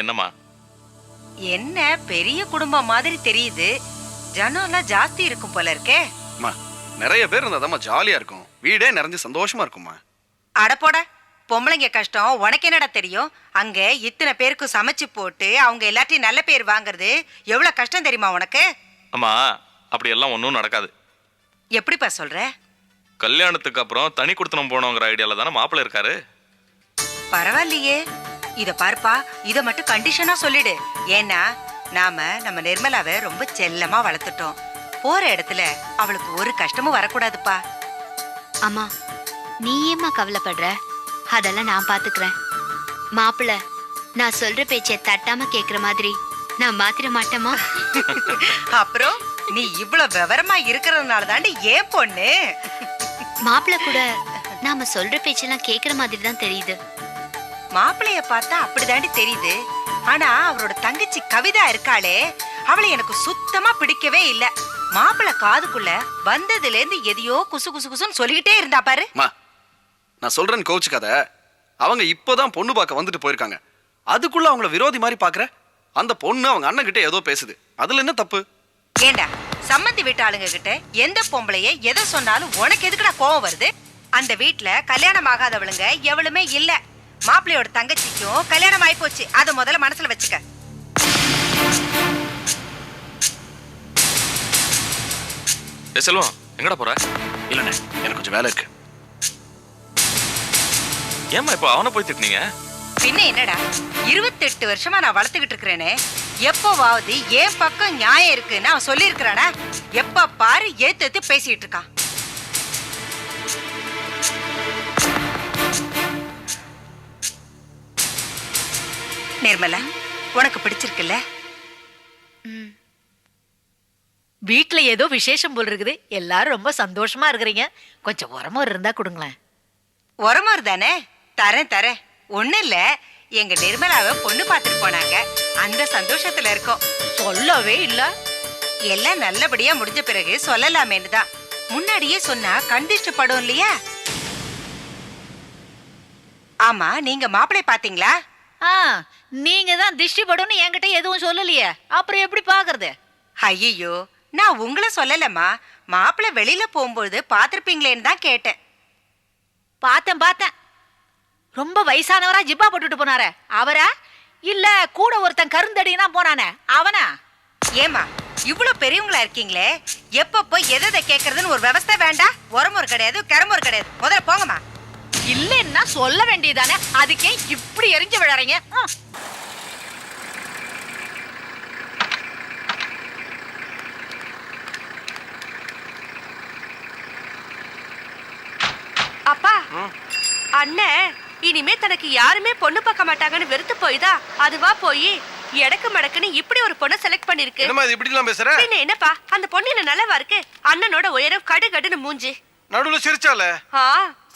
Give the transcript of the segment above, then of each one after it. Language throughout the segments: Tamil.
என்னம்மா? என்ன பெரிய குடும்பம் மாதிரி தெரியுது, ஜனம் எல்லாம் ஜாஸ்தி இருக்கும் போல இருக்கே. நிறைய பேர் இருந்தாதாம்மா ஜாலியா இருக்கும், வீடே நிறைஞ்சு சந்தோஷமா இருக்குமா. அடப்போட, பொம்பளைங்க கஷ்டம் உனக்கு என்னடா தெரியும்? அங்க இத்தனை பேருக்கு சமைச்சு போட்டு அவங்க எல்லாத்தையும் நல்ல பேர் வாங்குறது எவ்வளவு கஷ்டம் தெரியுமா உனக்கு? அம்மா, அப்படி எல்லாம் ஒன்றும் நடக்காது. எப்படிப்பா சொல்ற? கல்யாணத்துக்கு அப்புறம் தனி கொடுத்தனம் போனோங்கிற ஐடியால தானே மாப்பிள்ளை இருக்காரு. பரவாயில்லையே. இத பாருப்பா, இத மட்டும் கண்டிஷனா சொல்லிடு. ஏன்னா நம்ம நிர்மலாவை ரொம்ப செல்லமா வளர்த்துட்டோம். போற இடத்துல அவளுக்கு ஒரு கஷ்டமும் வரக்கூடாதுப்பா. அம்மா, நீ ஏம்மா கவலைப்படுற? அதெல்லாம் நான் பாத்துக்கிறேன். மாப்பிள்ள, நான் சொல்ற பேச்சை தட்டாம கேக்குற மாதிரி நான் மாத்திர மாட்டேமா? அப்புறம் நீ இவ்வளவு விவரமா இருக்கிறதுனால தாண்டி ஏன் பொண்ணு. மாப்பிள்ள கூட நாம சொல்ற பேச்செல்லாம் கேக்குற மாதிரி தான் தெரியுது. மாப்பிள்ளைய பார்த்தா அப்படிதாண்டி தெரியுது. ஆனா அவரோட தங்கச்சி கவிதா இருக்காளே, அவளை எனக்கு சுத்தமா பிடிக்கவே இல்ல. மாப்பிள்ளை காதுக்குள்ள வந்ததுல இருந்து எதையோ குசு குசு குசுன்னு சொல்லிக்கிட்டே இருந்தா பாரு. நான் சொல்றேன்னு கோச்சுக்காத. அவங்க இப்போதான் பொண்ணு பார்க்க வந்துட்டு போயிருக்காங்க, அதுக்குள்ள அவங்கள விரோதி மாதிரி பாக்குற. அந்த பொண்ணு அவங்க அண்ணன் கிட்ட ஏதோ பேசுது, அதுல என்ன தப்பு? ஏண்டா, சம்மந்தி வீட்டு ஆளுங்க கிட்ட எந்த பொம்பளைய எதை சொன்னாலும் உனக்கு எதுக்குடா கோவம் வருது? அந்த வீட்டுல கல்யாணம் ஆகாதவளுங்க எவ்வளவுமே இல்ல. மாப்பிள்ளையோட தங்கச்சிக்கும் கல்யாணம் ஆயி போச்சு, அத முதல்ல மனசுல வச்சுக்க. செல்வம், எங்கடா போற? இல்லண்ணே, எனக்கு கொஞ்சம் வேலை இருக்கு. ஏமா இப்ப அவனை போய் திட்டினீங்க? பின்ன என்னடா, 28 வருஷமா நான் வளர்த்துக்கிட்டு இருக்கிறேனே, எப்பவாவது என் பக்கம் நியாயம் இருக்குன்னு அவன் சொல்லி இருக்கிறானா? எப்ப பாரு ஏத்து பேசிட்டு இருக்கான். நிர்மலா, உனக்கு பிடிச்சிருக்குல்ல? வீட்டுல ஏதோ விசேஷம் போல் இருக்குது, எல்லாரும் ரொம்ப சந்தோஷமா இருக்கிறீங்க. கொஞ்சம் உரமோர் இருந்தா கொடுங்களேன். உரமோர் தானே? தரேன். ஒண்ணு இல்ல, எங்க நிர்மலாவை பொண்ணு பார்த்துட்டு போனாங்க, அந்த சந்தோஷத்துல இருக்கோம். சொல்லவே இல்ல. எல்லாம் நல்லபடியா முடிஞ்ச பிறகு சொல்லலாமேன்னு தான். முன்னாடியே சொன்னா கண்டிஷ்ட படும் இல்லையா? ஆமா, நீங்க மாப்பிள்ளை பாத்தீங்களா? நீங்க தான் திஷ்டி படும்னு என்கிட்ட எதுவும் சொல்லலையே, அப்புறம் எப்படி பாக்குறது? ஐயோ, நான் உங்களை சொல்லலம்மா, மாப்பிள்ளை வெளியில போகும்போது பாத்திருப்பீங்களேன்னு தான் கேட்டேன். பார்த்தேன். ரொம்ப வயசானவரா ஜிப்பா போட்டுட்டு போனாரே அவரா? இல்ல கூட ஒருத்தன் கருந்தடினா போனானே அவனா? ஏமா, இவ்வளவு பெரியவங்களா இருக்கீங்களே, எப்பப்போ எதை கேக்குறதுன்னு ஒரு விவசாய வேண்டாம்? உரமுறை கிடையாது, கரமுறை கிடையாது. முதல்ல போங்கம்மா. இல்லன்னா சொல்ல வேண்டியதானே, அதுக்கே இப்படி எரிஞ்சு விழறீங்க? அப்பா, அண்ணன் இனிமே தனக்கு யாருமே பொண்ணு பார்க்க மாட்டாங்கன்னு வெறுத்து போய்தா அதுவா போய் எடக்கு மடக்குன்னு இப்படி ஒரு பொண்ணை செலக்ட் பண்ணிருக்கு. என்னம்மா இது இப்படி எல்லாம் பேசுற? பின்ன என்னப்பா, அந்த பொண்ணு என்ன நல்லவா இருக்கு? அண்ணனோட உயரம் கடுகடுன்னு மூஞ்சி, நடுவுல சிரிச்சால.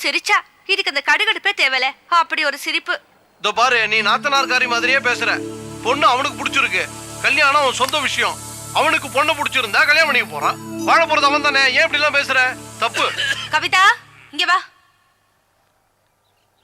சிரிச்சா இதுக்கு அந்த கடுகடுப்பே தேவல, அப்படி ஒரு சிரிப்பு. இதோ பாரு, நீ நாத்தனார்காரி மாதிரியே பேசுற. பொண்ணு அவனுக்கு பிடிச்சிருக்கு, கல்யாணம் அவன் சொந்த விஷயம். அவனுக்கு பொண்ணு பிடிச்சிருந்தா கல்யாணம் பண்ணிக்க போறான், வாழ போறது அவன் தானே. ஏன் இப்படி எல்லாம் பேசுற? தப்பு. கவிதா, இங்க வா.